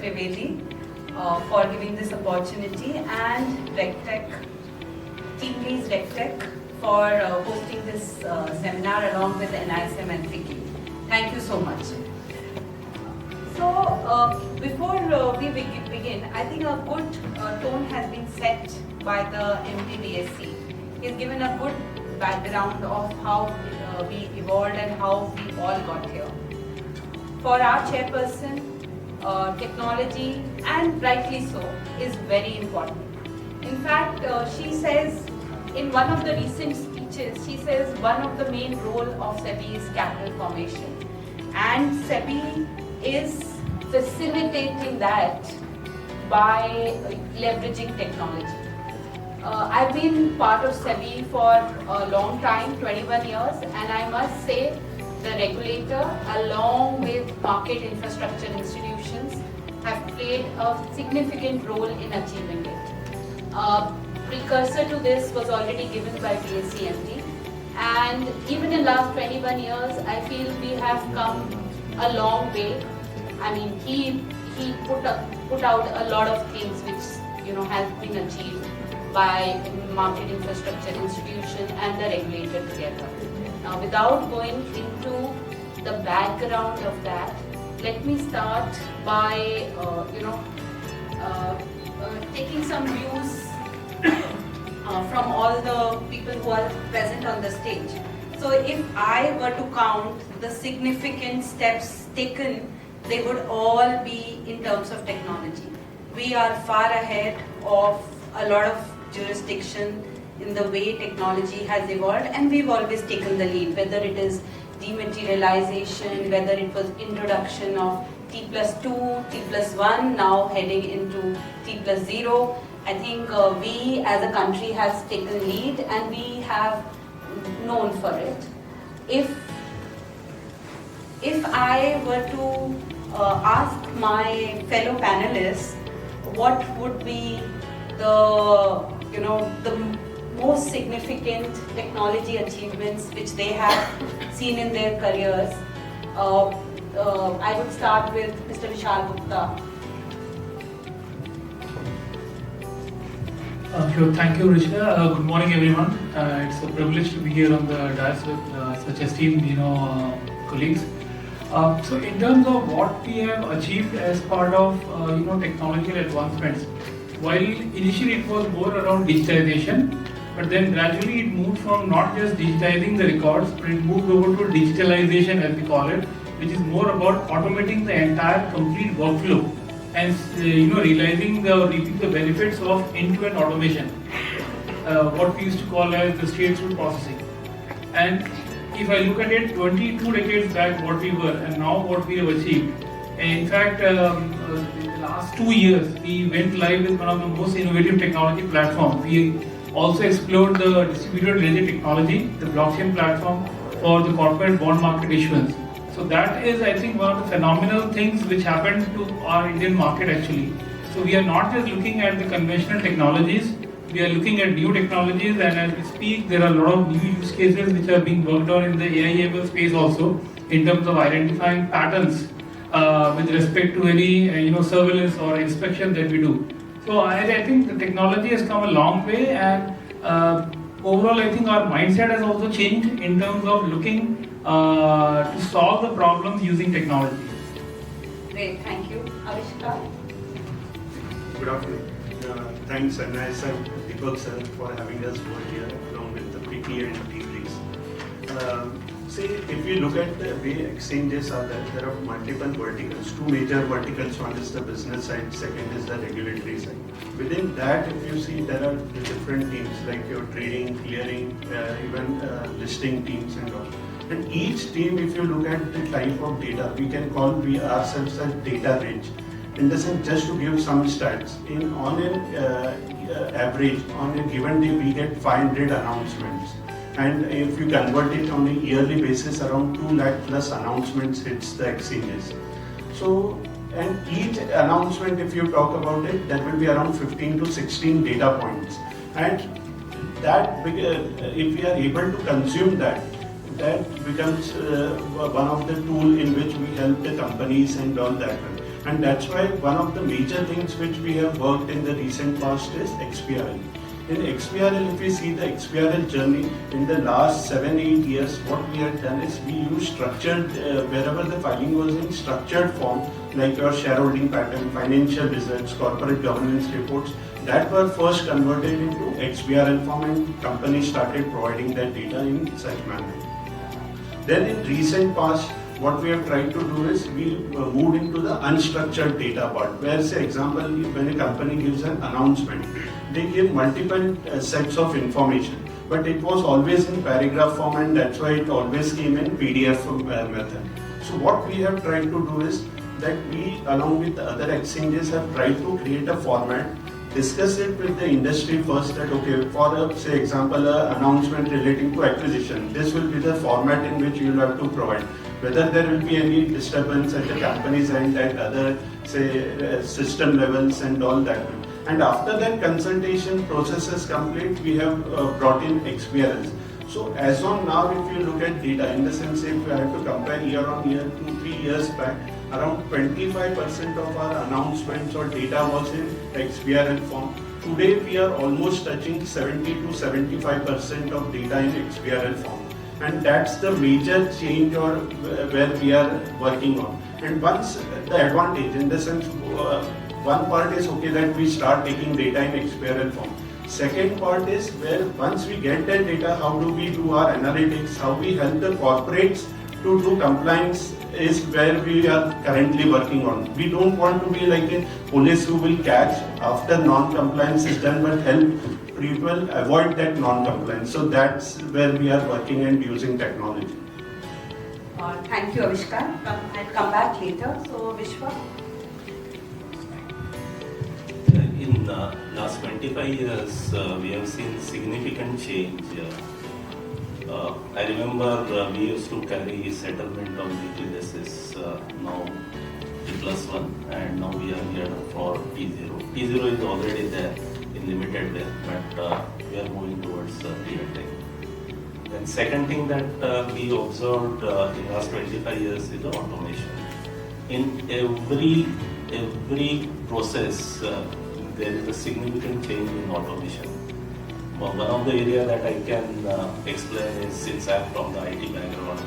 Trivedi for giving this opportunity, and RegTech, TeamLease RegTech for hosting this seminar along with NISM and FICCI. Thank you so much. So before we begin, I think a good tone has been set by the MD-BSc. He's given a good background of how we evolved and how we all got here. For our chairperson, technology, and rightly so, is very important. In fact, she says in one of the recent speeches, she says one of the main role of SEBI is capital formation, and SEBI is facilitating that by leveraging technology. I've been part of SEBI for a long time, 21 years, and I must say the regulator along with market infrastructure institutions have played a significant role in achieving it. Precursor to this was already given by BSc MD, and even in last 21 years I feel we have come a long way. I mean, he put out a lot of things which has been achieved by market infrastructure institution and the regulator together. Now, without going into the background of that, let me start by taking some views from all the people who are present on the stage. So if I were to count the significant steps taken, they would all be in terms of technology. We are far ahead of a lot of jurisdiction in the way technology has evolved, and we've always taken the lead, whether it is dematerialization, whether it was introduction of T+2, T+1, now heading into T+0. I think we as a country has taken lead and we have known for it. If I were to ask my fellow panelists what would be the most significant technology achievements which they have seen in their careers, I would start with Mr. Vishal Gupta. Sure. Thank you, Richa. Good morning, everyone. It's a privilege to be here on the dais with such esteemed, colleagues. So, in terms of what we have achieved as part of, technological advancements, while initially it was more around digitization, but then gradually it moved from not just digitizing the records, but it moved over to digitalization, as we call it, which is more about automating the entire complete workflow and realizing reaping the benefits of end-to-end automation, what we used to call as the straight-through processing. And if I look at it, 22 decades back what we were and now what we have achieved. In fact, in the last 2 years, we went live with one of the most innovative technology platforms. We also explored the distributed ledger technology, the blockchain platform for the corporate bond market issuance. So that is, I think, one of the phenomenal things which happened to our Indian market actually. So we are not just looking at the conventional technologies, we are looking at new technologies, and as we speak, there are a lot of new use cases which are being worked on in the AI/ML space also, in terms of identifying patterns with respect to any surveillance or inspection that we do. So I think the technology has come a long way, and overall I think our mindset has also changed in terms of looking to solve the problems using technology. Great, thank you. Avishkar? Good afternoon. Thanks NISM, Deepak sir, for having us over here along with the PT and TeamLease. See, if you look at the way exchanges are there are multiple verticals, two major verticals. One is the business side, second is the regulatory side. Within that, if you see, there are the different teams like your trading, clearing, even listing teams and all. And each team, if you look at the type of data, we ourselves as data rich. In the sense, just to give some stats, on an average, on a given day, we get 500 announcements. And if you convert it on a yearly basis, around 2 lakh plus announcements hits the exchanges. So, and each announcement, if you talk about it, that will be around 15 to 16 data points. And that, if we are able to consume that becomes one of the tools in which we help the companies and all that. And that's why one of the major things which we have worked in the recent past is XBRL. In XBRL, if we see the XBRL journey in the last 7-8 years, what we have done is we use structured, wherever the filing was in structured form, like your shareholding pattern, financial results, corporate governance reports, that were first converted into XBRL form and companies started providing that data in such manner. Then in recent past, what we have tried to do is we moved into the unstructured data part, where say example, when a company gives an announcement, they give multiple sets of information, but it was always in paragraph form and that's why it always came in PDF method. So what we have tried to do is that we, along with the other exchanges, have tried to create a format, discuss it with the industry first that okay, for a, say example, an announcement relating to acquisition, this will be the format in which you will have to provide. Whether there will be any disturbance at the company's end, at other, say, system levels and all that. And after that consultation process is complete, we have brought in XBRLs. So as on now, if you look at data, in the sense if we have to compare year on year, 2-3 years back, around 25% of our announcements or data was in XBRL form. Today we are almost touching 70 to 75% of data in XBRL form. And that's the major change or where we are working on. And once the advantage, in the sense, one part is okay that we start taking data in XBRL form. Second part is where once we get that data, how do we do our analytics, how we help the corporates to do compliance is where we are currently working on. We don't want to be like a police who will catch after non-compliance is done, but help people avoid that non-compliance. So that's where we are working and using technology. Thank you, Avishkar. I'll come back later. So, Vishwa. In the last 25 years, we have seen significant change. I remember we used to carry settlement on weekly basis, now T+1, and now we are here for T0. T0 is already there in limited way, but we are moving towards real time. And second thing that we observed in the last 25 years is the automation. In every process, there is a significant change in automation. One of the areas that I can explain is, since I am from the IT background,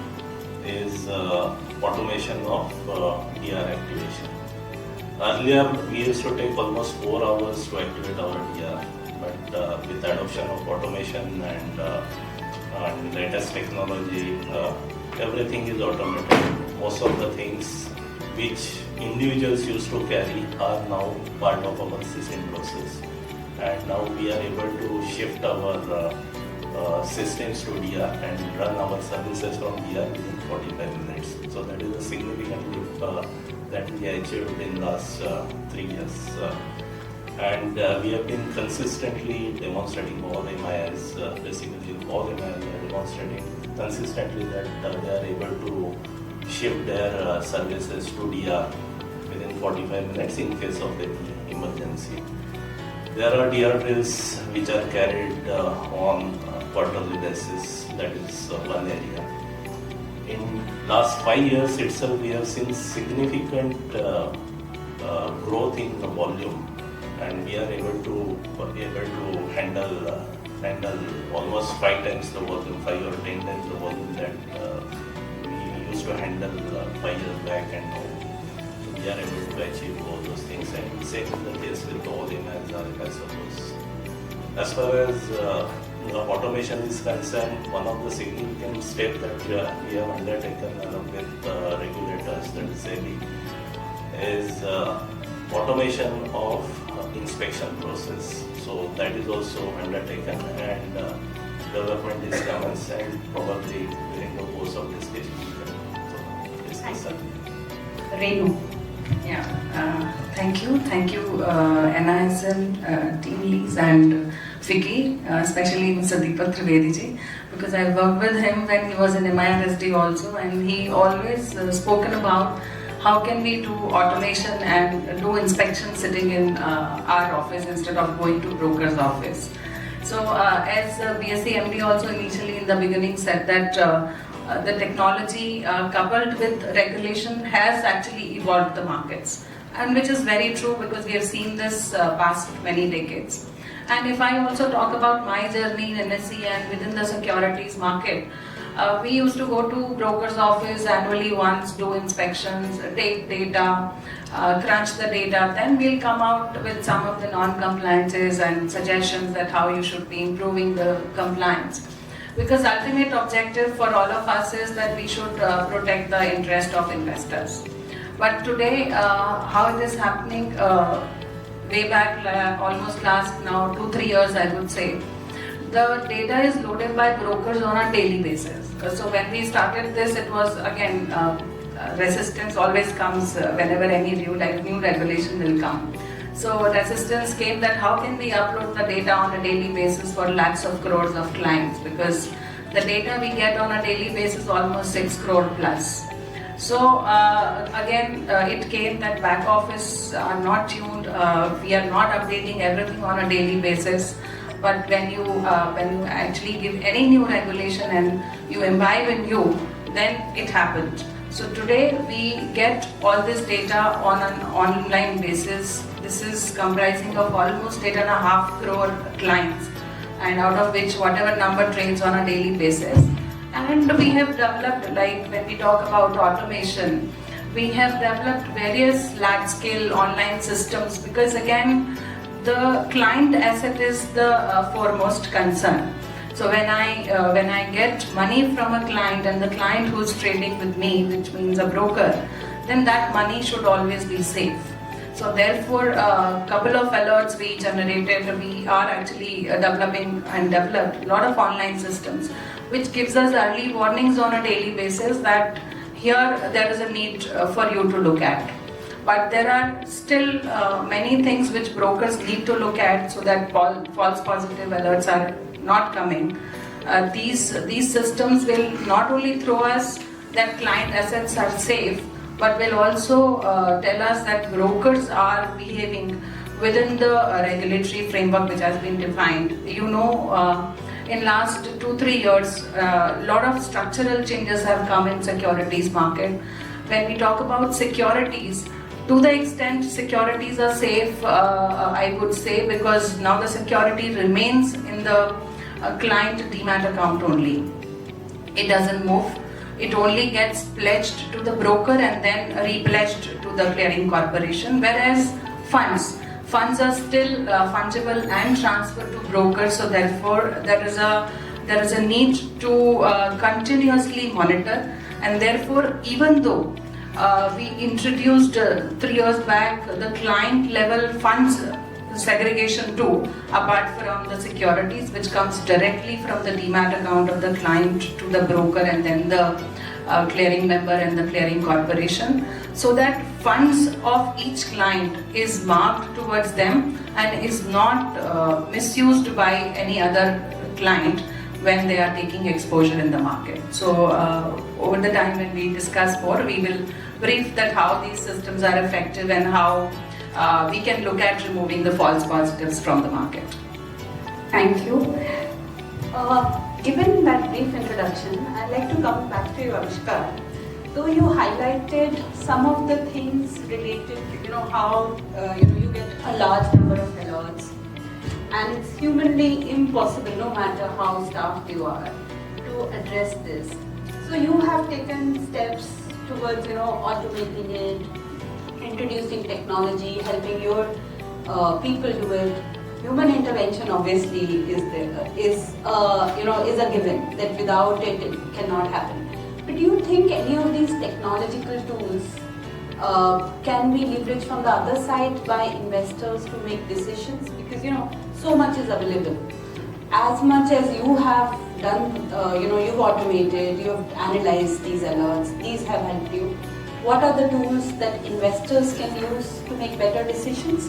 is automation of DR activation. Earlier, we used to take almost 4 hours to activate our DR, but with the adoption of automation and latest technology, everything is automated. Most of the things which individuals used to carry are now part of our system process. And now we are able to shift our systems to DR and run our services from DR within 45 minutes. So that is a significant leap that we achieved in the last 3 years. And we have been consistently demonstrating all MIS, basically all MIS are demonstrating consistently that they are able to shift their services to DR within 45 minutes in case of any emergency. There are DR drills which are carried on quarterly basis. That is one area. In last 5 years itself, we have seen significant growth in the volume, and we are able to handle almost 5 times the volume, 5 or 10 times the volume that we used to handle 5 years back, and now we are able to achieve all those things. And same is the case with all emails, I suppose. As far as automation is concerned, one of the significant steps that we have undertaken along with regulators, that is SEBI, is automation of inspection process. So that is also undertaken, and development is commenced, and probably during the course of discussion we can discuss that. Renu. Yeah, thank you, NISM, TeamLease and FICCI, especially Mr. Deepak Trivedi ji, because I worked with him when he was in MIRSD also, and he always spoken about how can we do automation and do inspection sitting in our office instead of going to broker's office. So as BSc MD also initially in the beginning said that the technology coupled with regulation has actually evolved the markets. and which is very true because we have seen this past many decades. And if I also talk about my journey in NSE and within the securities market, we used to go to broker's office annually once, do inspections, take data, crunch the data, then we'll come out with some of the non-compliances and suggestions that how you should be improving the compliance. Because ultimate objective for all of us is that we should protect the interest of investors. But today, how it is happening, way back almost last now 2-3 years I would say, the data is loaded by brokers on a daily basis. So when we started this, it was again, resistance always comes whenever any new regulation will come. So resistance came that how can we upload the data on a daily basis for lakhs of crores of clients, because the data we get on a daily basis almost 6 crore plus. So again, it came that back office are not tuned, we are not updating everything on a daily basis. But when you actually give any new regulation and you imbibe in you, then it happened. So today we get all this data on an online basis. This is comprising of almost 8.5 crore clients, and out of which whatever number trades on a daily basis. And we have developed, like when we talk about automation, we have developed various large scale online systems, because again, the client asset is the foremost concern. So when I get money from a client, and the client who's trading with me, which means a broker, then that money should always be safe. So therefore, a couple of alerts we generated, we are actually developing and developed a lot of online systems, which gives us early warnings on a daily basis that here there is a need for you to look at. But there are still many things which brokers need to look at so that false positive alerts are not coming. These systems will not only throw us that client assets are safe, but will also tell us that brokers are behaving within the regulatory framework which has been defined. You know, in last 2-3 years, a lot of structural changes have come in securities market. When we talk about securities, to the extent securities are safe, I would say, because now the security remains in the client demat account only. It doesn't move. It only gets pledged to the broker and then repledged to the clearing corporation, whereas funds are still fungible and transferred to brokers. So therefore, there is a need to continuously monitor, and therefore, even though we introduced 3 years back the client level funds segregation too, apart from the securities, which comes directly from the demat account of the client to the broker and then the clearing member and the clearing corporation, so that funds of each client is marked towards them and is not misused by any other client when they are taking exposure in the market. So over the time when we discuss more, we will brief that how these systems are effective and how we can look at removing the false positives from the market. Thank you. Given that brief introduction, I'd like to come back to you, Avishkar. Though you highlighted some of the things related, how you get a large number of alerts, and it's humanly impossible, no matter how staffed you are, to address this. So you have taken steps towards, automating it, introducing technology, helping your people do it. Human intervention obviously is a given, that without it, it cannot happen. But do you think any of these technological tools can be leveraged from the other side by investors to make decisions? Because so much is available. As much as you have done, you've automated, you've analyzed these alerts, these have helped you. What are the tools that investors can use to make better decisions?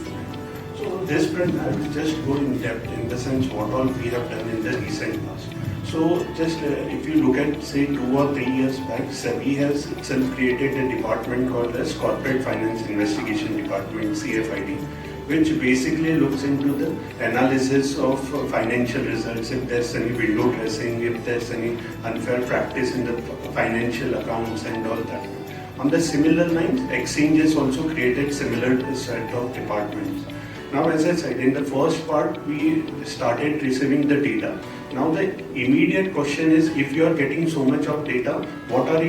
So this front, I will just go in depth in the sense what all we have done in the recent past. So just if you look at say 2 or 3 years back, SEBI has itself created a department called as Corporate Finance Investigation Department, CFID, which basically looks into the analysis of financial results, if there's any window dressing, if there's any unfair practice in the financial accounts and all that. On the similar lines, exchanges also created similar set of departments. Now, as I said, in the first part, we started receiving the data. Now, the immediate question is, if you are getting so much of data, what are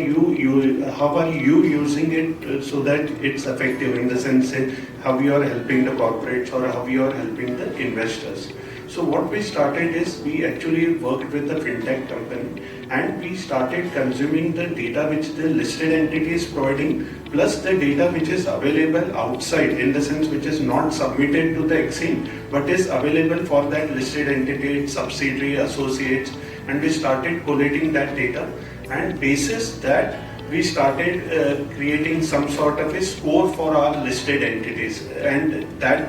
how are you using it so that it's effective, in the sense that how you are helping the corporates or how you are helping the investors. So what we started is, we actually worked with a fintech company and we started consuming the data which the listed entity is providing, plus the data which is available outside, in the sense which is not submitted to the exchange but is available for that listed entity, subsidiary, associates, and we started collating that data, and basis that we started creating some sort of a score for our listed entities. And that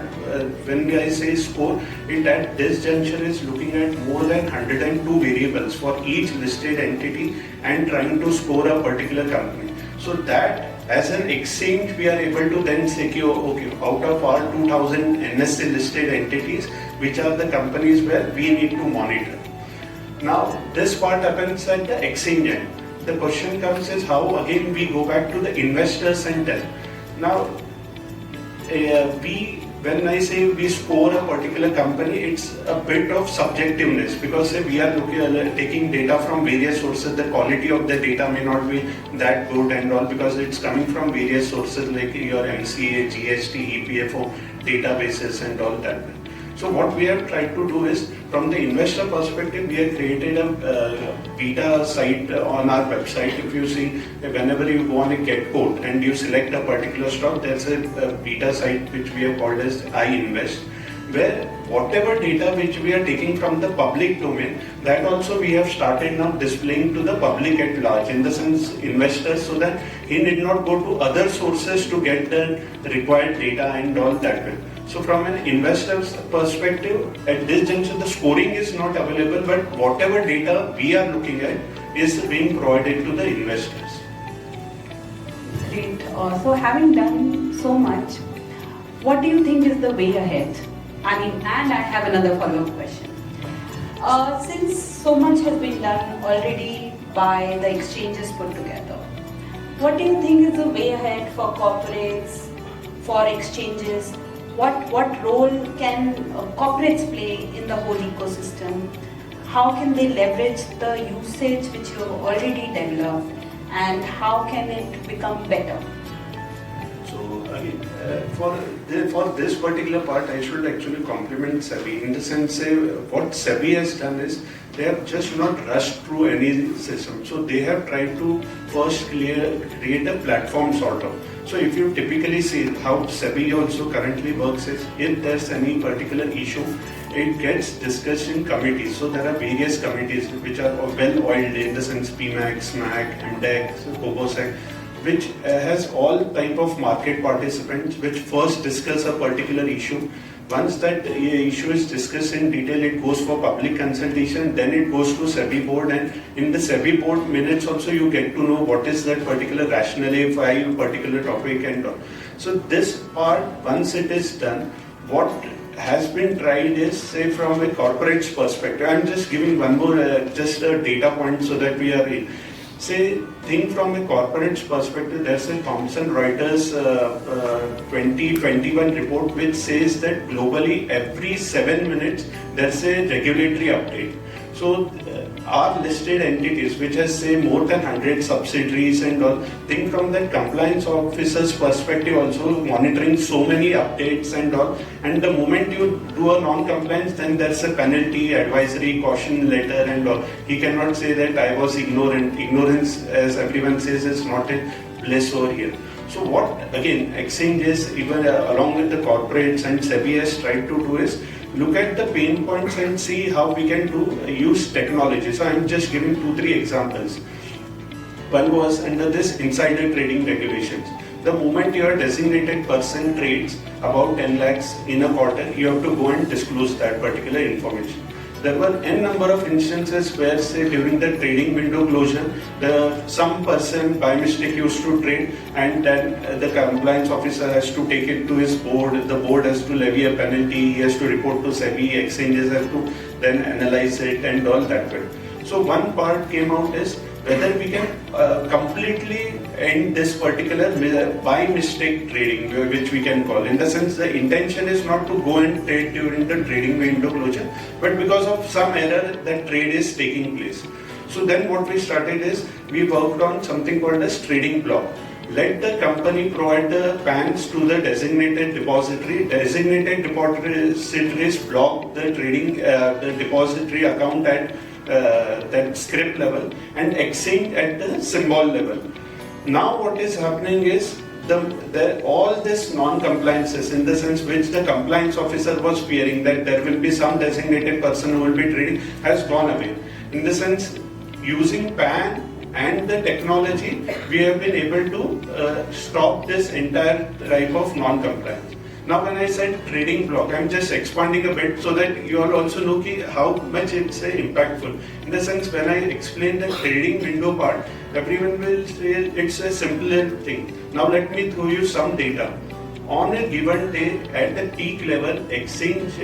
when I say score, it at this juncture is looking at more than 102 variables for each listed entity and trying to score a particular company. So that as an exchange, we are able to then say, okay, out of our 2000 NSE listed entities, which are the companies where we need to monitor. Now, this part happens at the exchange end. The question comes is how again we go back to the investors and tell. Now, when I say we score a particular company, it's a bit of subjectiveness, because say we are taking data from various sources. The quality of the data may not be that good and all, because it's coming from various sources like your MCA, GST, EPFO databases and all that. So what we have tried to do is, from the investor perspective, we have created a beta site on our website. If you see, whenever you go on a get quote and you select a particular stock, there's a beta site which we have called as iInvest, where whatever data which we are taking from the public domain, that also we have started now displaying to the public at large, in the sense investors, so that he need not go to other sources to get the required data and all that way. So from an investor's perspective, at this juncture, the scoring is not available, but whatever data we are looking at is being provided to the investors. Great. So having done so much, what do you think is the way ahead? And I have another follow-up question. Since so much has been done already by the exchanges put together, what do you think is the way ahead for corporates, for exchanges? What role can corporates play in the whole ecosystem? How can they leverage the usage which you have already developed, and how can it become better? So again, for this particular part, I should actually compliment SEBI, in the sense what SEBI has done is, they have just not rushed through any system. So they have tried to first create a platform sort of. So if you typically see how SEBI also currently works is, if there's any particular issue, it gets discussed in committees. So there are various committees which are well-oiled, in the sense PMAC, SMAC, MDEC, COBOSEC, which has all type of market participants which first discuss a particular issue. Once that issue is discussed in detail, it goes for public consultation, then it goes to SEBI board, and in the SEBI board minutes also you get to know what is that particular rationale for a particular topic and all. So this part, once it is done, what has been tried is, say from a corporate's perspective, I'm just giving one more just a data point so that we are in. Say, think from a corporate's perspective, there's a Thomson Reuters 2021 report which says that globally every 7 minutes there's a regulatory update. So our listed entities, which has say more than 100 subsidiaries and all, think from the compliance officer's perspective also, monitoring so many updates and all, and the moment you do a non-compliance, then there's a penalty, advisory, caution letter and all. He cannot say that I was ignorant. Ignorance, as everyone says, is not a bliss over here. So what again exchanges, even along with the corporates and SEBI has tried to do is, look at the pain points and see how we can use technology. So I'm just giving 2-3 examples. One was under this insider trading regulations. The moment your designated person trades about 10 lakhs in a quarter, you have to go and disclose that particular information. There were n number of instances where, say, during the trading window closure, some person by mistake used to trade, and then the compliance officer has to take it to his board. The board has to levy a penalty. He has to report to SEBI. Exchanges have to then analyze it and all that way. So one part came out is whether we can completely end this particular by mistake trading, which we can call. In the sense, the intention is not to go and trade during the trading window closure, but because of some error, that trade is taking place. So then what we started is, we worked on something called as trading block. Let the company provide the PANs to the designated depository. Designated depositories block the trading, the depository account at that script level and exchange at the symbol level. Now what is happening is, all this non-compliances, in the sense which the compliance officer was fearing that there will be some designated person who will be trading, has gone away. In the sense, using PAN and the technology, we have been able to stop this entire type of non-compliance. Now when I said trading block, I'm just expanding a bit so that you all also know how much it's impactful. In the sense, when I explain the trading window part, everyone will say it's a simpler thing. Now let me throw you some data. On a given day, at the peak level, exchange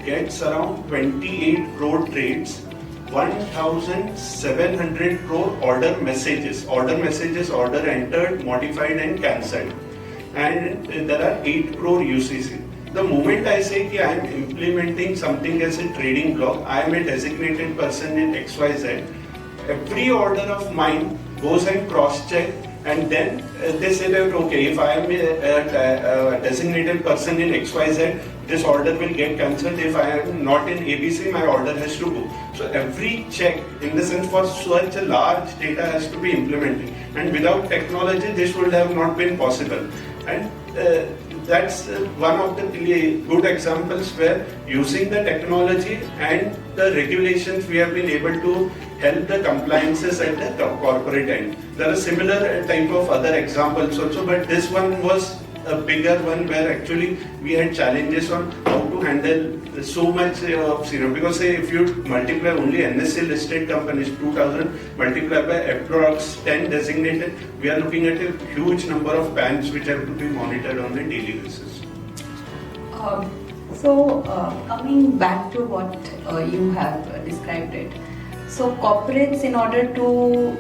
gets around 28 crore trades, 1,700 crore order messages, order entered, modified and cancelled. And there are 8 crore UCC. The moment I say I am implementing something as a trading block, I am a designated person in XYZ, every order of mine goes and cross-check, and then they say that, okay, if I am a designated person in XYZ, this order will get cancelled. If I am not in ABC, my order has to go. So every check, in the sense, for such a large data has to be implemented. And without technology, this would have not been possible. And that's one of the good examples where, using the technology and the regulations, we have been able to help the compliances at the corporate end. There are similar type of other examples also, but this one was a bigger one where actually we had challenges on how to handle so much of because say if you multiply only NSE listed companies, 2000 multiplied by approx 10 designated, we are looking at a huge number of PANs which have to be monitored on a daily basis. Coming back to what you have described it, so corporates, in order to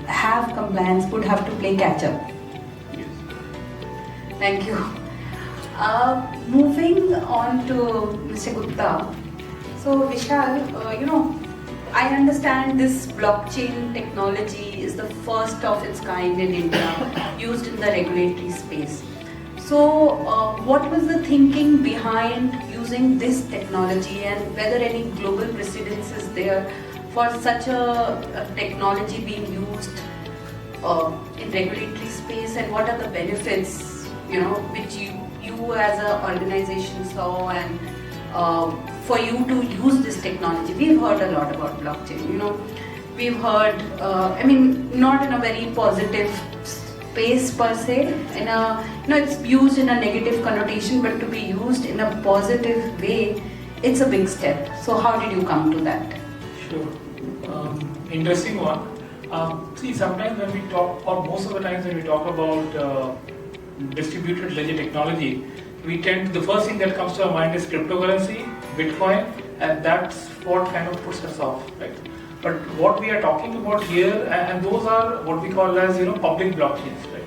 have compliance, would have to play catch up. Yes. Thank you. Moving on to Mr. Gupta. So Vishal, I understand this blockchain technology is the first of its kind in India, used in the regulatory space. So what was the thinking behind using this technology, and whether any global precedence is there for such a technology being used in regulatory space, and what are the benefits, which you as an organization saw, and for you to use this technology? We've heard a lot about blockchain, we've heard, not in a very positive space per se, it's used in a negative connotation, but to be used in a positive way, it's a big step. So how did you come to that? Sure. Interesting one. See, sometimes when we talk, or most of the times when we talk about distributed ledger technology, the first thing that comes to our mind is cryptocurrency, Bitcoin, and that's what kind of puts us off, right? But what we are talking about here, and those are what we call as public blockchains, right?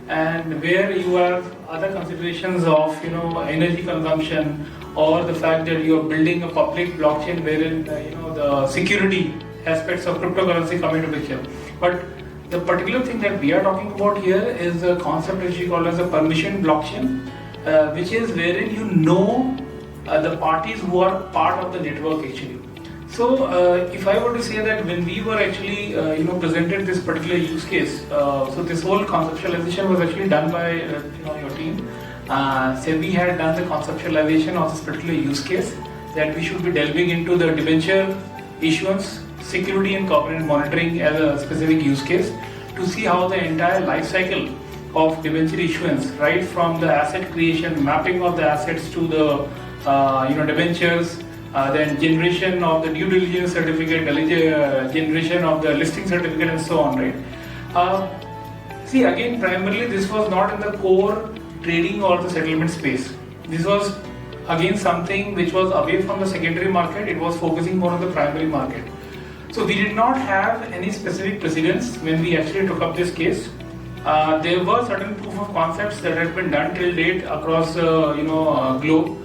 And where you have other considerations of energy consumption, or the fact that you are building a public blockchain wherein the security aspects of cryptocurrency come into picture. But the particular thing that we are talking about here is a concept which we call as a permission blockchain, which is wherein the parties who are part of the network actually. So if I were to say that when we were actually presented this particular use case, so this whole conceptualization was actually done by your team. SEBI had done the conceptualization of this particular use case, that we should be delving into the debenture issuance, security and corporate monitoring as a specific use case, to see how the entire life cycle of debenture issuance, right from the asset creation, mapping of the assets to the debentures, then generation of the due diligence certificate, generation of the listing certificate, and so on, right? See, again, primarily this was not in the core trading or the settlement space. This was again something which was away from the secondary market. It was focusing more on the primary market. So we did not have any specific precedents when we actually took up this case. There were certain proof of concepts that had been done till date across globe.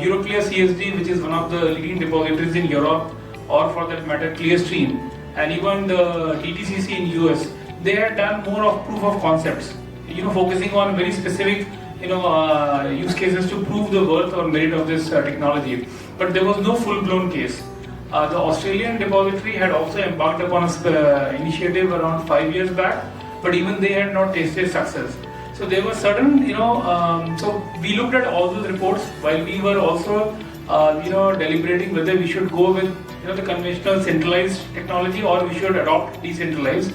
Euroclear CSD, which is one of the leading depositories in Europe, or for that matter Clearstream, and even the DTCC in US, they had done more of proof of concepts, focusing on very specific use cases to prove the worth or merit of this technology. But there was no full-blown case. The Australian depository had also embarked upon an initiative around 5 years back, but even they had not tasted success. So there were certain, so we looked at all those reports while we were also, deliberating whether we should go with, the conventional centralized technology or we should adopt decentralized.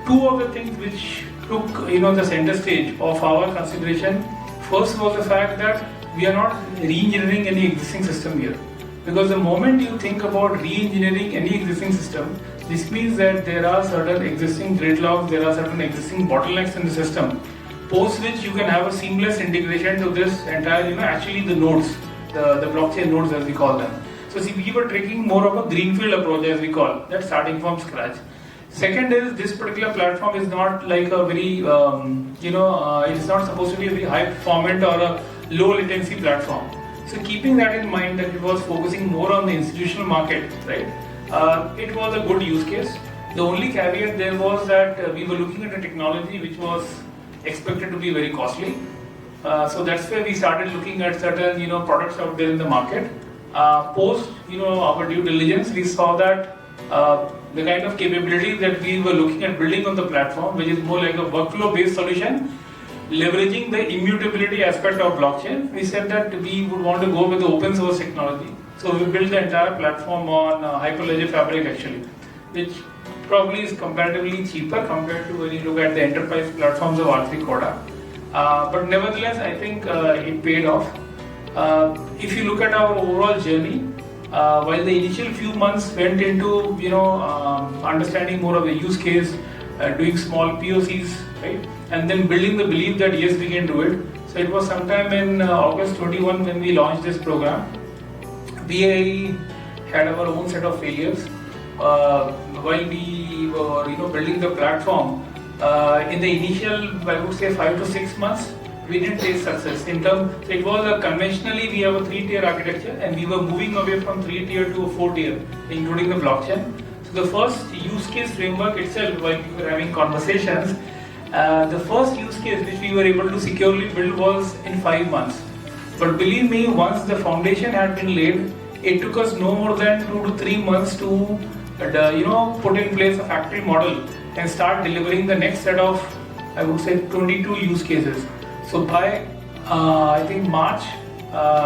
Two of the things which took, the center stage of our consideration. First was the fact that we are not re-engineering any existing system here. Because the moment you think about re-engineering any existing system, this means that there are certain existing gridlocks, there are certain existing bottlenecks in the system, post which you can have a seamless integration to this entire, actually the nodes, the blockchain nodes as we call them. So see, we were taking more of a greenfield approach as we call, that starting from scratch. Second is, this particular platform is not like a very, it's not supposed to be a very high performant or a low latency platform. So keeping that in mind, that it was focusing more on the institutional market, right? It was a good use case. The only caveat there was that we were looking at a technology which was expected to be very costly. So that's where we started looking at certain, products out there in the market. Post, our due diligence, we saw that the kind of capabilities that we were looking at building on the platform, which is more like a workflow-based solution, leveraging the immutability aspect of blockchain, we said that we would want to go with the open source technology. So we built the entire platform on Hyperledger Fabric actually, which probably is comparatively cheaper compared to when you look at the enterprise platforms of R3 Corda. But nevertheless, I think it paid off. If you look at our overall journey, while the initial few months went into understanding more of the use case, doing small POCs, right, and then building the belief that yes, we can do it. So it was sometime in August 21 when we launched this program. We had our own set of failures while we were building the platform. In the initial, I would say 5 to 6 months, we didn't taste success. In terms, so it was conventionally we have a 3-tier architecture, and we were moving away from 3-tier to a 4-tier, including the blockchain. So the first use case framework itself, while we were having conversations, the first use case which we were able to securely build was in 5 months. But believe me, once the foundation had been laid, it took us no more than 2 to 3 months to put in place a factory model and start delivering the next set of, I would say, 22 use cases. So by I think March,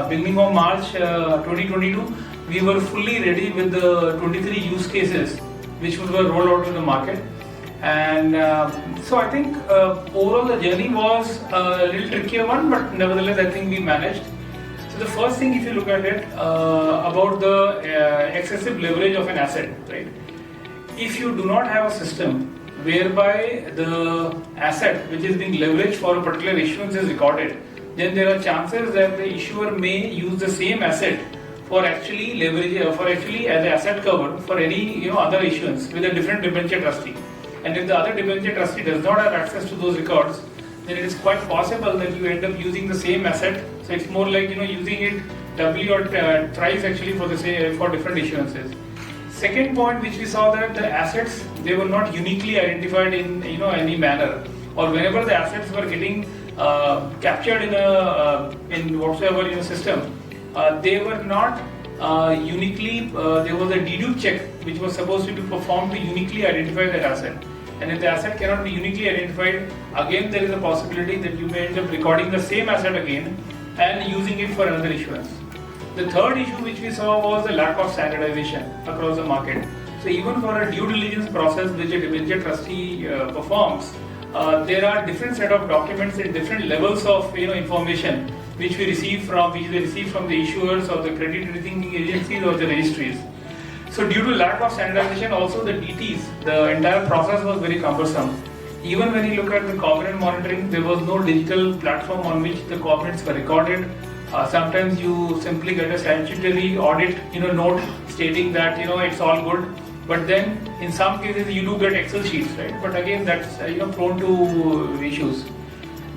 beginning of March 2022, we were fully ready with the 23 use cases which were rolled out to the market. And so I think overall the journey was a little trickier one, but nevertheless I think we managed. So the first thing, if you look at it, about the excessive leverage of an asset, right? If you do not have a system whereby the asset which is being leveraged for a particular issuance is recorded, then there are chances that the issuer may use the same asset for actually leverage, for actually as an asset cover for any other issuance with a different debenture trustee. And if the other debenture trustee does not have access to those records, then it is quite possible that you end up using the same asset. So it's more like using it doubly or thrice actually for different issuances. Second point, which we saw, that the assets, they were not uniquely identified in any manner, or whenever the assets were getting captured in whatsoever system, they were not uniquely. There was a dedupe check which was supposed to be performed to uniquely identify that asset. And if the asset cannot be uniquely identified, again there is a possibility that you may end up recording the same asset again and using it for another issuance. The third issue which we saw was the lack of standardization across the market. So even for a due diligence process which a debenture trustee performs, there are different set of documents and different levels of information which they receive from the issuers or the credit rating agencies or the registries. So due to lack of standardization, also the DTs, the entire process was very cumbersome. Even when you look at the covenant monitoring, there was no digital platform on which the covenants were recorded. Sometimes you simply get a statutory audit note stating that it's all good, But then in some cases you do get Excel sheets, right? But again, that's prone to issues.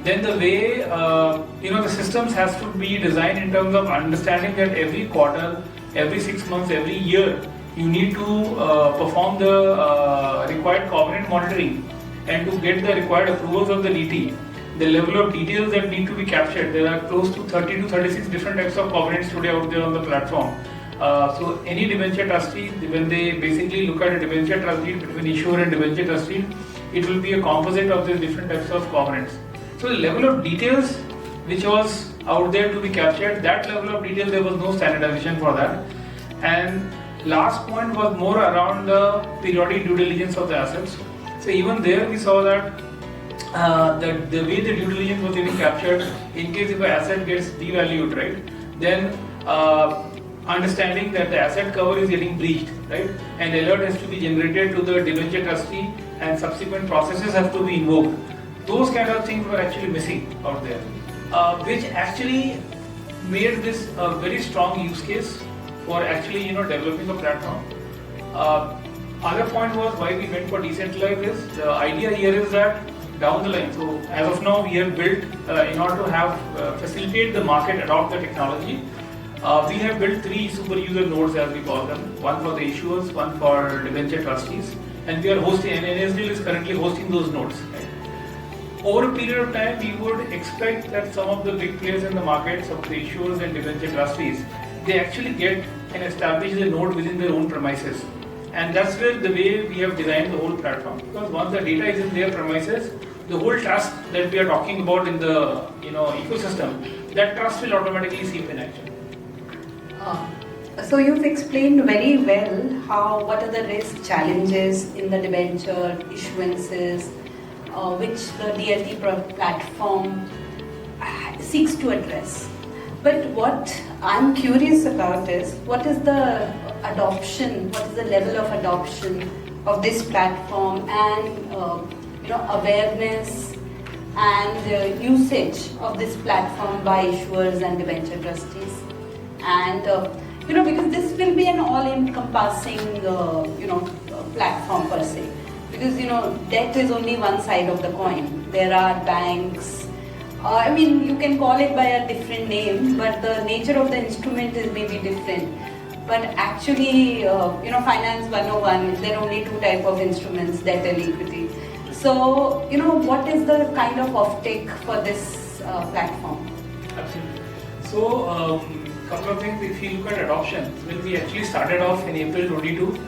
Then the way the systems has to be designed in terms of understanding that every quarter, every 6 months, every year, you need to perform the required covenant monitoring and to get the required approvals of the DT. The level of details that need to be captured. There are close to 30 to 36 different types of covenants today out there on the platform. So any debenture trustee, when they basically look at a debenture trustee between issuer and debenture trustee, it will be a composite of these different types of covenants. So the level of details which was out there to be captured, that level of detail, there was no standardization for that. And last point was more around the periodic due diligence of the assets. So even there we saw that the way the due diligence was getting captured, in case if an asset gets devalued, right, then understanding that the asset cover is getting breached, right, and alert has to be generated to the debenture trustee and subsequent processes have to be invoked. Those kind of things were actually missing out there, which actually made this a very strong use case for actually developing a platform. Other point was why we went for decentralized is the idea here is that down the line. So as of now, we have built in order to have facilitate the market adopt the technology. We have built 3 super user nodes as we call them. One for the issuers, one for debenture trustees, and we are hosting. And NSDL is currently hosting those nodes. Right? Over a period of time, we would expect that some of the big players in the market, some of the issuers and debenture trustees, they actually get and establish the node within their own premises. And that's where the way we have designed the whole platform. Because once the data is in their premises, the whole trust that we are talking about in the ecosystem, that trust will automatically seep in action. So you've explained very well what are the risk challenges in the debenture issuances, which the DLT platform seeks to address. But what I'm curious about is what is the adoption, what is the level of adoption of this platform and awareness and usage of this platform by issuers and debenture trustees. And because this will be an all-encompassing platform per se. Because debt is only one side of the coin. There are banks. You can call it by a different name, but the nature of the instrument is maybe different. But actually, Finance 101, there are only 2 types of instruments, debt and equity. So, what is the kind of offtake for this platform? Absolutely. So, couple of things. If you look at adoption, when we actually started off in April 22,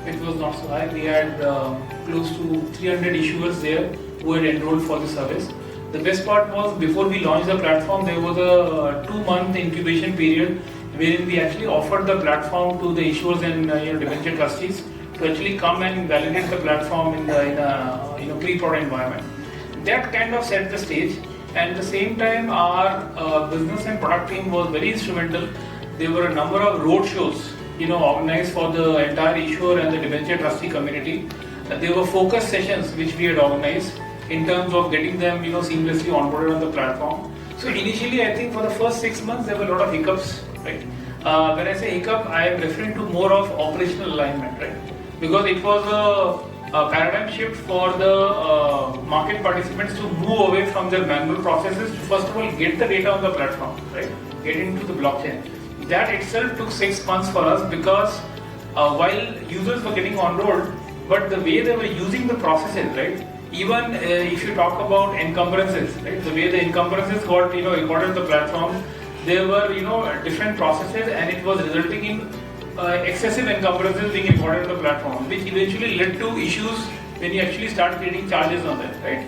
it was not so high. We had close to 300 issuers there who had enrolled for the service. The best part was before we launched the platform, there was a 2-month incubation period wherein we actually offered the platform to the issuers and debenture trustees to actually come and validate the platform in a pre-prod environment. That kind of set the stage, and at the same time our business and product team was very instrumental. There were a number of road shows organized for the entire issuer and the debenture trustee community. There were focus sessions which we had organized in terms of getting them seamlessly onboarded on the platform. So initially, I think for the first 6 months there were a lot of hiccups, right? When I say hiccup, I am referring to more of operational alignment, right? Because it was a paradigm shift for the market participants to move away from their manual processes to first of all get the data on the platform, right? Get into the blockchain. That itself took 6 months for us because while users were getting enrolled, but the way they were using the processes, right? Even if you talk about encumbrances, right? The way the encumbrances got recorded on the platform, there were different processes, and it was resulting in excessive encumbrances being recorded on the platform, which eventually led to issues when you actually start getting charges on that, right?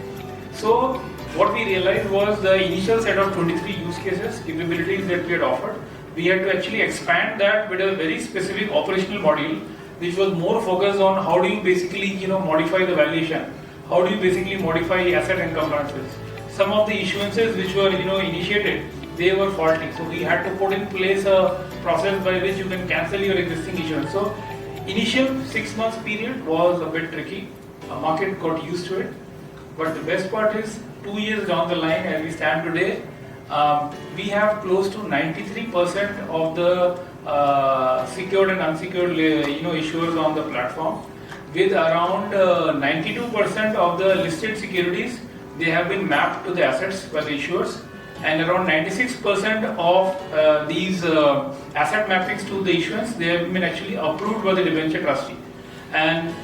So what we realized was the initial set of 23 use cases, capabilities that we had offered, we had to actually expand that with a very specific operational module, which was more focused on how do you basically modify the valuation. How do you basically modify asset encumbrances? Some of the issuances which were initiated, they were faulty. So we had to put in place a process by which you can cancel your existing issuance. So initial 6 months period was a bit tricky. The market got used to it. But the best part is 2 years down the line, as we stand today, we have close to 93% of the secured and unsecured issuers on the platform. With around 92% of the listed securities, they have been mapped to the assets by the issuers, and around 96% of these asset mappings to the issuance, they have been actually approved by the debenture trustee. And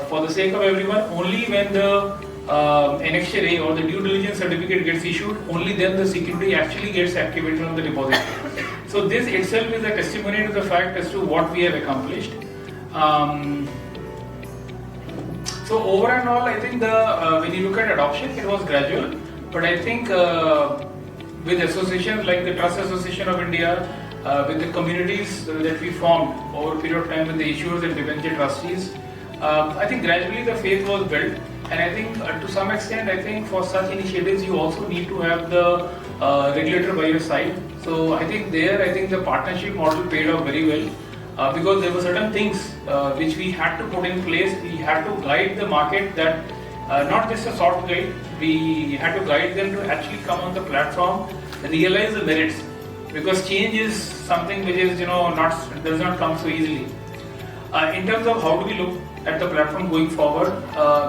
for the sake of everyone, only when the annexure A or the due diligence certificate gets issued, only then the security actually gets activated on the deposit. So this itself is a testimony to the fact as to what we have accomplished. So over and all, I think when you look at adoption, it was gradual, but I think with associations like the Trust Association of India, with the communities that we formed over a period of time with the issuers and debenture trustees, I think gradually the faith was built, and I think to some extent, I think for such initiatives you also need to have the regulator by your side. So I think the partnership model paid off very well. Because there were certain things which we had to put in place. We had to guide the market, that not just a soft guide, we had to guide them to actually come on the platform, realize the merits, because change is something which is does not come so easily. In terms of how do we look at the platform going forward,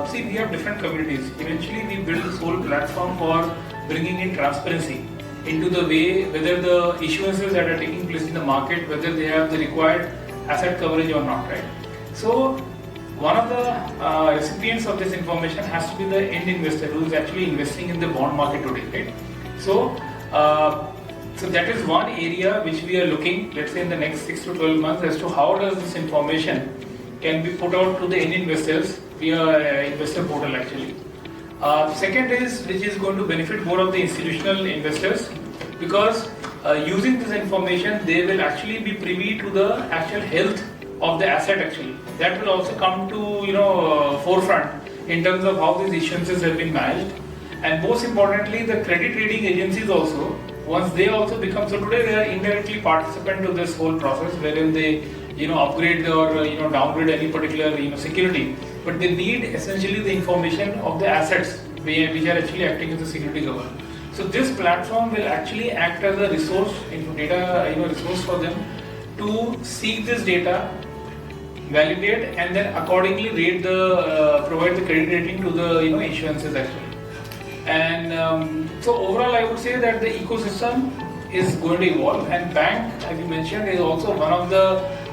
see, we have different communities. Eventually we build this whole platform for bringing in transparency into the way whether the issuances that are taking place in the market, whether they have the required asset coverage or not, right? So one of the recipients of this information has to be the end investor who is actually investing in the bond market today, right? So that is one area which we are looking, let's say in the next 6 to 12 months, as to how does this information can be put out to the end investors via investor portal actually. Second is, which is going to benefit more of the institutional investors, because using this information, they will actually be privy to the actual health of the asset actually. That will also come to forefront in terms of how these issuances have been managed. And most importantly, the credit rating agencies also, once they also become, so today they are indirectly participant to this whole process, wherein they upgrade or downgrade any particular security, but they need essentially the information of the assets which are actually acting as a security cover. So this platform will actually act as a resource, resource for them to seek this data, validate, and then accordingly provide the credit rating to the issuances actually. And so overall, I would say that the ecosystem is going to evolve, and bank, as you mentioned, is also one of the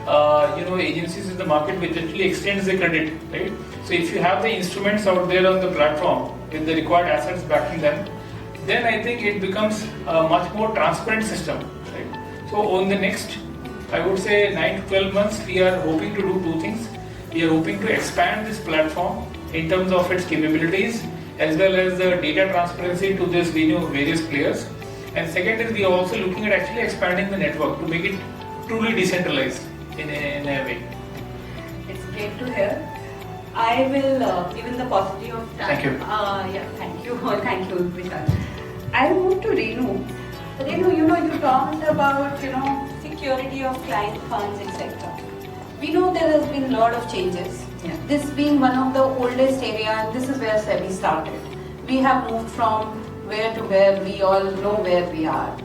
agencies in the market which actually extends the credit, right? So if you have the instruments out there on the platform with the required assets backing them, then I think it becomes a much more transparent system, right? So on the next, I would say 9 to 12 months, we are hoping to do two things. We are hoping to expand this platform in terms of its capabilities, as well as the data transparency to this various players. And second is, we are also looking at actually expanding the network to make it truly decentralized in a way. It's great to hear. I will, given the paucity of time. Thank you. Thank you. Thank you, Vishal. I will move to Renu. Renu, you talked about, security of client funds, etc. We know there has been a lot of changes. Yeah. This being one of the oldest areas, this is where SEBI started. We have moved from where to where, we all know where we are.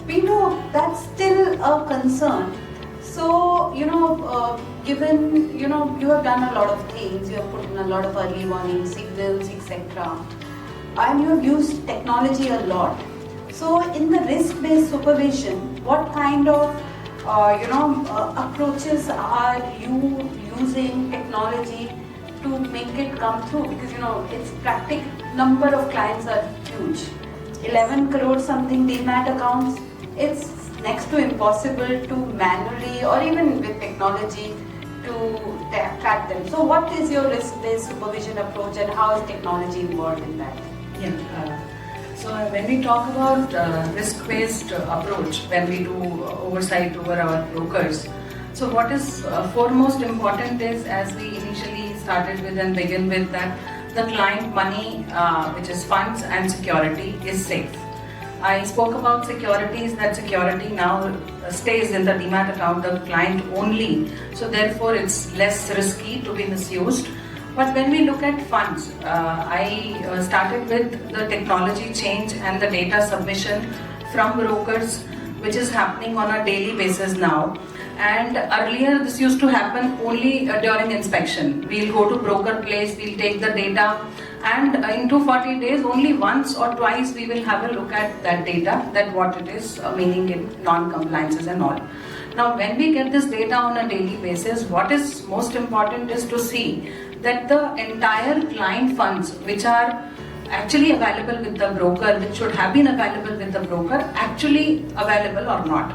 We know that's still a concern. So, given, you have done a lot of things, you have put in a lot of early warning signals, etc. And you have used technology a lot. So, in the risk-based supervision, what kind of, approaches are you using technology to make it come through? Because, it's practical, number of clients are huge. 11 crore something Demat accounts, it's next to impossible to manually or even with technology to track them. So what is your risk-based supervision approach and how is technology involved in that? So when we talk about risk-based approach, when we do oversight over our brokers, so what is foremost important is, as we initially started with and begin with, that the client money, which is funds and security, is safe. I spoke about securities, that security now stays in the Demat account, the client only, so therefore it's less risky to be misused. But when we look at funds, I started with the technology change and the data submission from brokers, which is happening on a daily basis now. And earlier this used to happen only during inspection. We'll go to broker place, we'll take the data, and in 240 days only once or twice we will have a look at that data, that what it is meaning in non-compliances and all. Now when we get this data on a daily basis, what is most important is to see that the entire client funds which are actually available with the broker, which should have been available with the broker, actually available or not.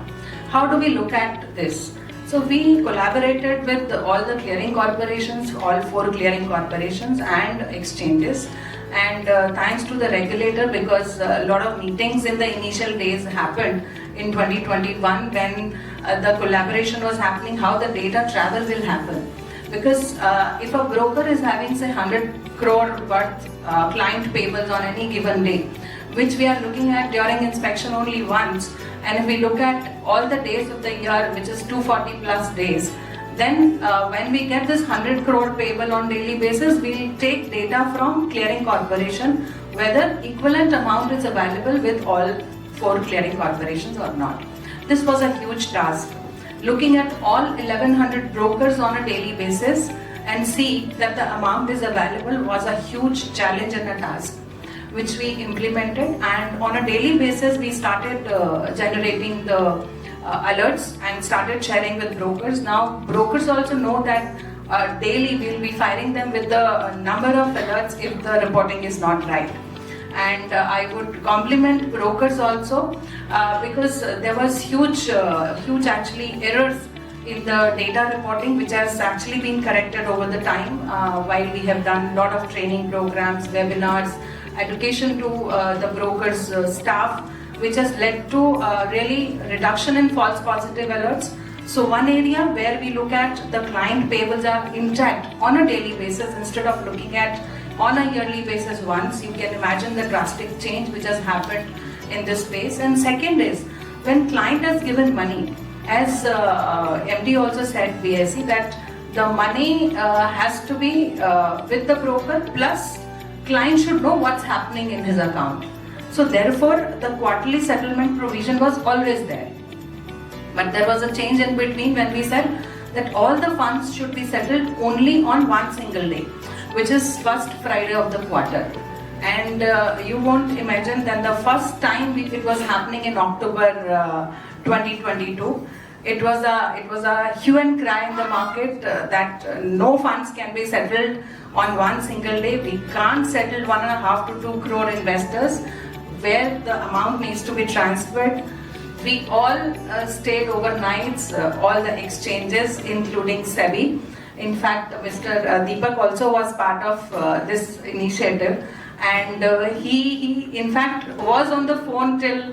How do we look at this? So we collaborated with all the clearing corporations, all 4 clearing corporations and exchanges, and thanks to the regulator, because a lot of meetings in the initial days happened in 2021 when the collaboration was happening, how the data travel will happen. Because if a broker is having say 100 crore worth client payables on any given day, which we are looking at during inspection only once, and if we look at all the days of the year, which is 240 plus days, then when we get this 100 crore payable on daily basis, we will take data from clearing corporation whether equivalent amount is available with all 4 clearing corporations or not. This was a huge task. Looking at all 1100 brokers on a daily basis and see that the amount is available was a huge challenge and a task, which we implemented, and on a daily basis we started generating the alerts and started sharing with brokers. Now brokers also know that daily we will be firing them with the number of alerts if the reporting is not right. And I would compliment brokers also because there was huge actually errors in the data reporting, which has actually been corrected over the time while we have done a lot of training programs, webinars, education to the brokers staff, which has led to really reduction in false positive alerts. So one area where we look at the client payables are intact on a daily basis instead of looking at on a yearly basis once. You can imagine the drastic change which has happened in this space. And second is, when client has given money, as MD also said, BSc, that the money has to be with the broker, plus client should know what's happening in his account. So therefore the quarterly settlement provision was always there. But there was a change in between when we said that all the funds should be settled only on one single day, which is first Friday of the quarter. And you won't imagine that the first time it was happening in October 2022, it was a hue and cry in the market that no funds can be settled on one single day. We can't settle 1.5 to 2 crore investors where the amount needs to be transferred. We all stayed overnights, all the exchanges, including SEBI. In fact, Mr. Deepak also was part of this initiative, and he in fact was on the phone till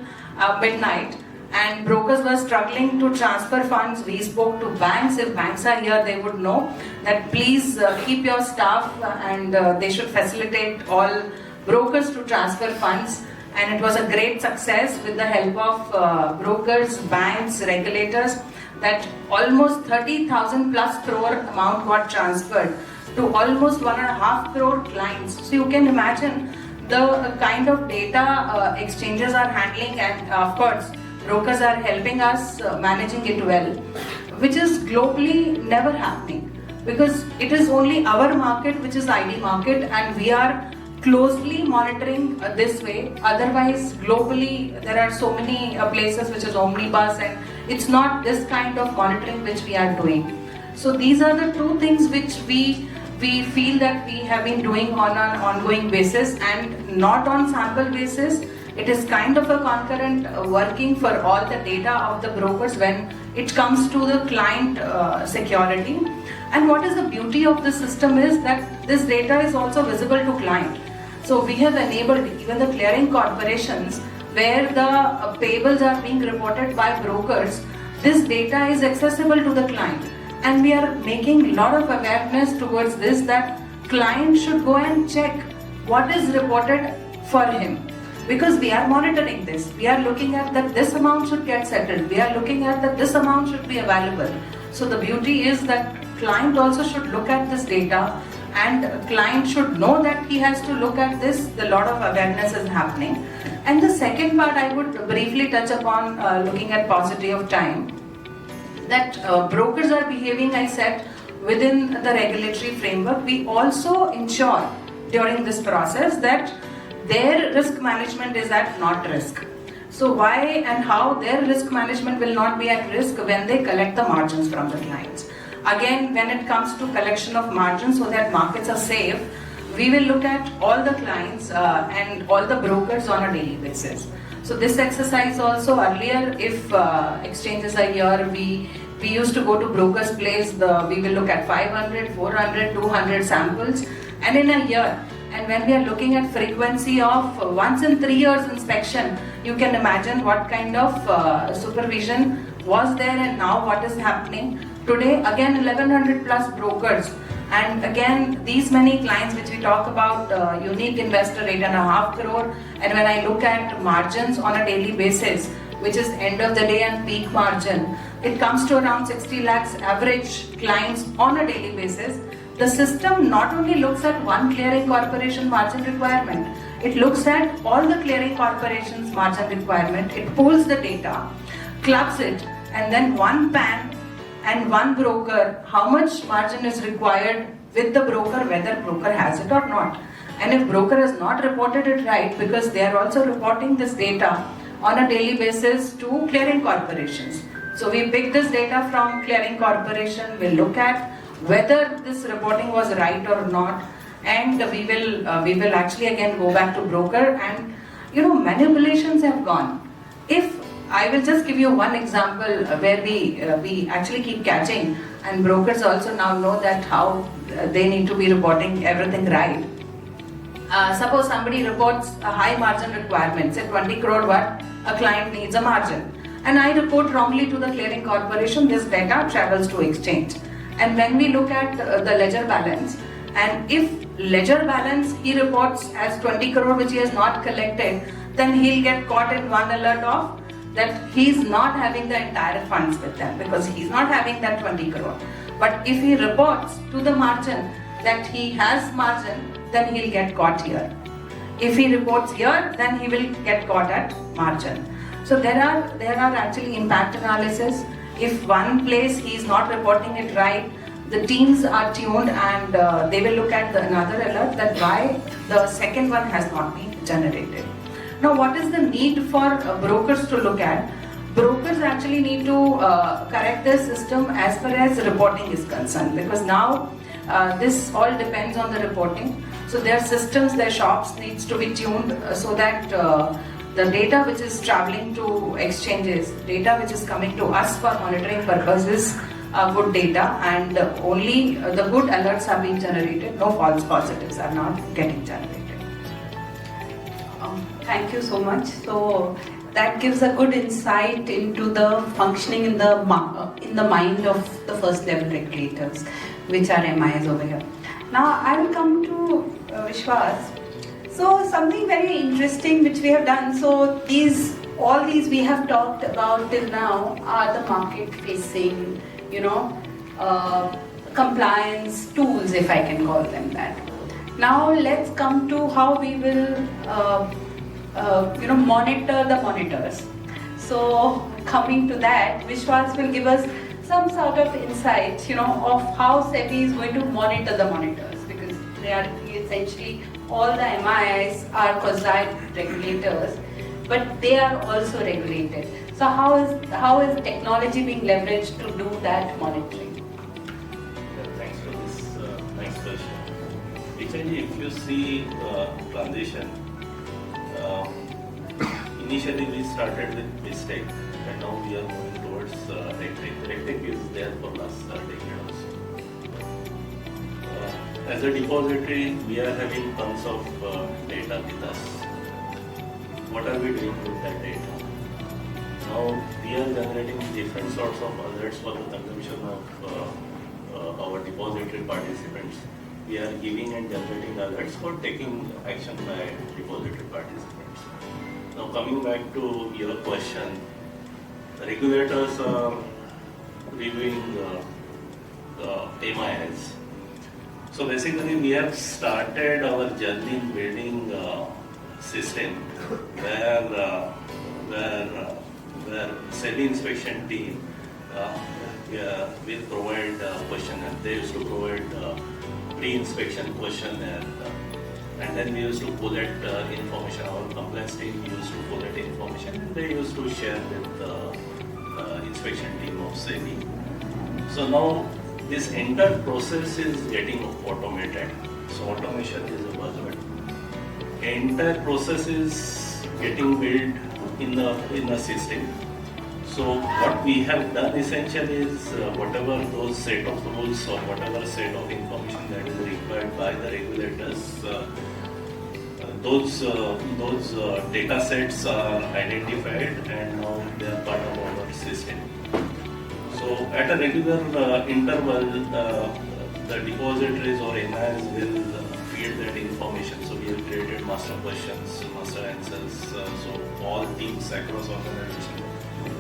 midnight, and brokers were struggling to transfer funds. We spoke to banks. If banks are here, they would know that please keep your staff and they should facilitate all brokers to transfer funds. And it was a great success with the help of brokers, banks, regulators, that almost 30,000 plus crore amount got transferred to almost 1.5 crore clients. So you can imagine the kind of data exchanges are handling, and of course brokers are helping us managing it well, which is globally never happening, because it is only our market which is ID market, and we are closely monitoring this way. Otherwise globally there are so many places which is omnibus, and it's not this kind of monitoring which we are doing. So these are the two things which we feel that we have been doing on an ongoing basis and not on sample basis. It is kind of a concurrent working for all the data of the brokers when it comes to the client security. And what is the beauty of this system is that this data is also visible to client. So we have enabled even the clearing corporations where the payables are being reported by brokers. This data is accessible to the client, and we are making a lot of awareness towards this, that client should go and check what is reported for him, because we are monitoring this. We are looking at that this amount should get settled. We are looking at that this amount should be available. So the beauty is that client also should look at this data, and client should know that he has to look at this. A lot of awareness is happening. And the second part I would briefly touch upon, looking at paucity of time, that brokers are behaving, I said, within the regulatory framework. We also ensure during this process that their risk management is at not risk. So why and how their risk management will not be at risk when they collect the margins from the clients. Again, when it comes to collection of margins so that markets are safe, we will look at all the clients and all the brokers on a daily basis. So this exercise also earlier, if exchanges are here, we used to go to broker's place, we will look at 500, 400, 200 samples, and in a year. And when we are looking at frequency of once in 3 years inspection, you can imagine what kind of supervision was there and now what is happening. Today, again 1100 plus brokers, and again these many clients which we talk about, unique investor 8.5 crore, and when I look at margins on a daily basis, which is end of the day and peak margin, it comes to around 60 lakhs average clients on a daily basis. The system not only looks at one clearing corporation margin requirement, it looks at all the clearing corporations margin requirement, it pulls the data, clubs it, and then one PAN and one broker, how much margin is required with the broker, whether broker has it or not. And if broker has not reported it right, because they are also reporting this data on a daily basis to clearing corporations. So we pick this data from clearing corporation, we'll look at whether this reporting was right or not, and we will actually again go back to broker, and manipulations have gone. If I will just give you one example where we actually keep catching, and brokers also now know that how they need to be reporting everything right. Suppose somebody reports a high margin requirement, say 20 crore what a client needs a margin, and I report wrongly to the clearing corporation, this data travels to exchange. And when we look at the ledger balance, and if ledger balance he reports as 20 crore which he has not collected, then he'll get caught in one alert of that he's not having the entire funds with them because he's not having that 20 crore. But if he reports to the margin that he has margin, then he'll get caught here. If he reports here, then he will get caught at margin. So there are actually impact analysis. If one place he is not reporting it right, the teams are tuned and they will look at another alert that why the second one has not been generated. Now what is the need for brokers to look at? Brokers actually need to correct their system as far as reporting is concerned, because now this all depends on the reporting. So their systems, their shops needs to be tuned so that the data which is traveling to exchanges, data which is coming to us for monitoring purposes, good data, and only the good alerts are being generated, no false positives are not getting generated. Thank you so much. So that gives a good insight into the functioning in the mind of the first level regulators, which are MIs over here. Now I will come to Vishwas. So something very interesting which we have done. So all these we have talked about till now are the market facing, compliance tools, if I can call them that. Now let's come to how we will monitor the monitors. So coming to that, Vishwas will give us some sort of insight, of how SEBI is going to monitor the monitors, because they are essentially all the MIIs are quasi-regulators, but they are also regulated. So how is technology being leveraged to do that monitoring? Thanks for this nice question. Actually, if you see transition, initially we started with mistake, and now we are moving towards RegTech. RegTech is there for last decade also. As a depository, we are having tons of data with us. What are we doing with that data? Now we are generating different sorts of alerts for the consumption of our depository participants. We are giving and generating alerts for taking action by depository participants. Now coming back to your question, the regulators are reviewing the MIS. So basically we have started our journey in building a system where SEBI inspection team will provide questionnaire. They used to provide pre-inspection questionnaire, and then we used to collect information. Our compliance team used to collect information, and they used to share with the inspection team of SEBI. So now this entire process is getting automated. So automation is a buzzword. Entire process is getting built in the system. So what we have done essentially is whatever those set of rules or whatever set of information that is required by the regulators, those data sets are identified and now they are part of our system. So at a regular interval, the depositories or NIs will feed that information. So we have created master questions, master answers. So all teams across organizations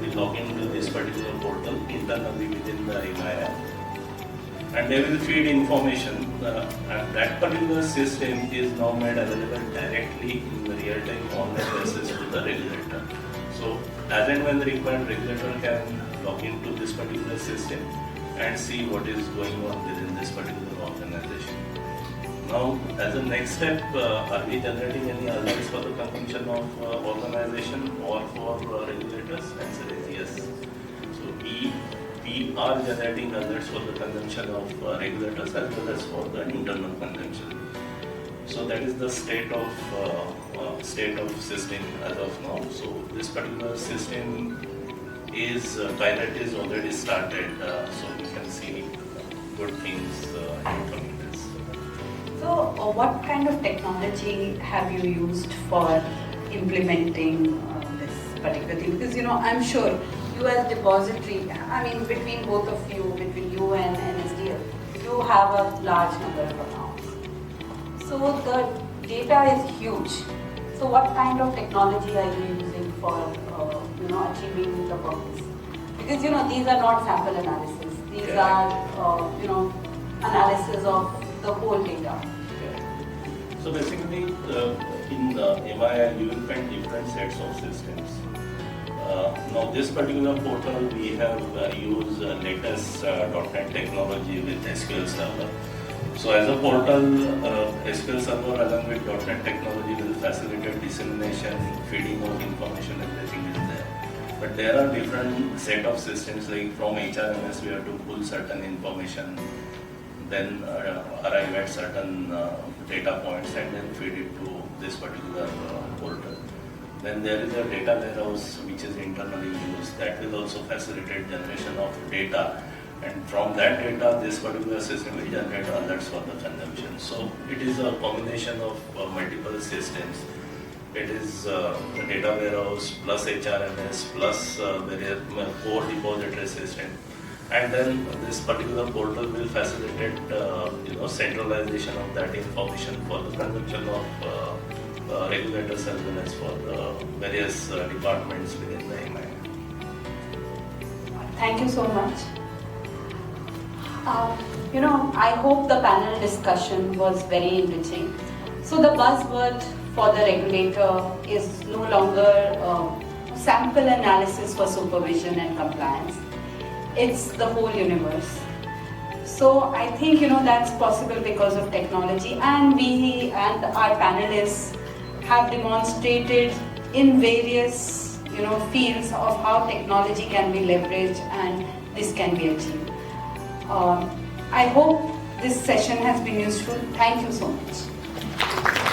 will log into this particular portal internally within the MI app, and they will feed information. And that particular system is now made available directly in the real-time online basis to the regulator. So as and when the required regulator can log into this particular system and see what is going on within this particular organization. Now, as a next step, are we generating any alerts for the consumption of organization or for regulators? Answer is yes. So we are generating alerts for the consumption of regulators as well as for the internal consumption. So that is the state of system as of now. So this particular system is pilot is already started, so we can see good things coming this. So, what kind of technology have you used for implementing this particular thing? Because I'm sure you as depository, between both of you, between you and NSDL, you have a large number of accounts. So the data is huge. So what kind of technology are you using for achieving the purpose? Because these are not sample analysis. These are analysis of the whole data. So basically, in MI, you will find different sets of systems. Now, this particular portal, we have used latest .NET technology with SQL Server. So as a portal, SQL Server along with .NET technology will facilitate dissemination, feeding of information, everything is there. But there are different set of systems, like from HRMS we have to pull certain information, then arrive at certain data points and then feed it to this particular portal. Then there is a data warehouse which is internally used that will also facilitate generation of data, and from that data this particular system will generate alerts for the consumption. So it is a combination of multiple systems. It is the data warehouse plus HRMS plus various core depository system. And then this particular portal will facilitate centralization of that information for the consumption of regulators as well as for the various departments within the MI. Thank you so much. I hope the panel discussion was very enriching. So the buzzword for the regulator is no longer sample analysis for supervision and compliance. It's the whole universe. So I think that's possible because of technology, and we and our panelists have demonstrated in various fields of how technology can be leveraged and this can be achieved. I hope this session has been useful. Thank you so much.